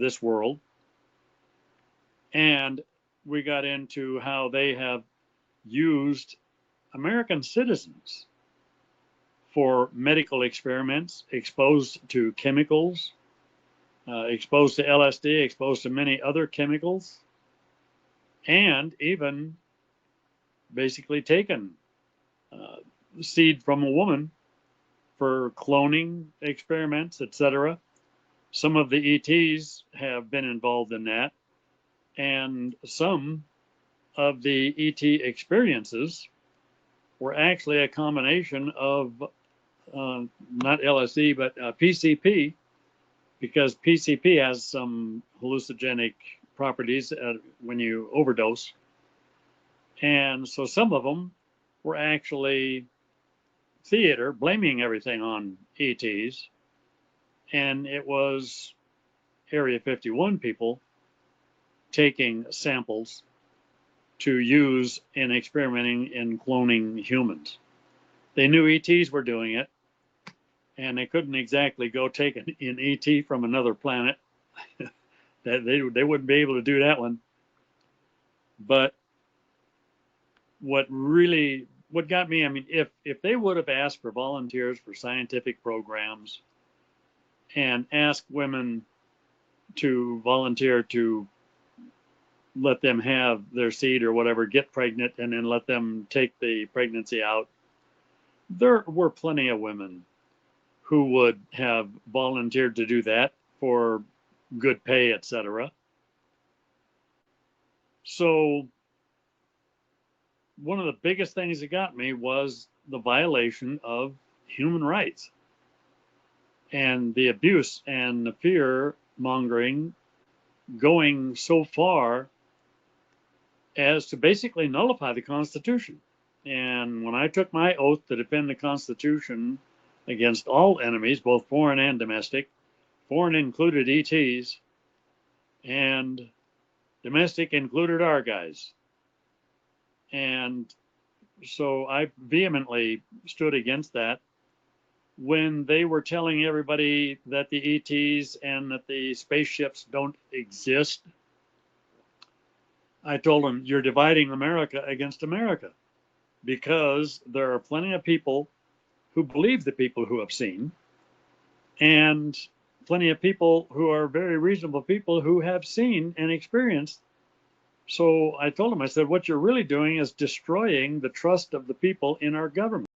this world. And we got into how they have used American citizens for medical experiments, exposed to chemicals, exposed to LSD, exposed to many other chemicals, and even basically taken seed from a woman for cloning experiments, etc. Some of the ETs have been involved in that, and some of the ET experiences were actually a combination of not LSD, but PCP, because PCP has some hallucinogenic properties when you overdose. And so some of them were actually theater, blaming everything on ETs. And it was Area 51 people taking samples to use in experimenting in cloning humans. They knew ETs were doing it, and they couldn't exactly go take an ET from another planet. That they wouldn't be able to do that one. But what got me, I mean, if they would have asked for volunteers for scientific programs and asked women to volunteer to let them have their seed or whatever, get pregnant, and then let them take the pregnancy out, there were plenty of women who would have volunteered to do that for good pay, etc. So one of the biggest things that got me was the violation of human rights and the abuse and the fear mongering going so far as to basically nullify the Constitution. And when I took my oath to defend the Constitution against all enemies, both foreign and domestic, foreign included ETs, and domestic included our guys. And so I vehemently stood against that when they were telling everybody that the ETs and that the spaceships don't exist. I told them, you're dividing America against America, because there are plenty of people who believe the people who have seen, and plenty of people who are very reasonable people who have seen and experienced. So I told them, I said, what you're really doing is destroying the trust of the people in our government.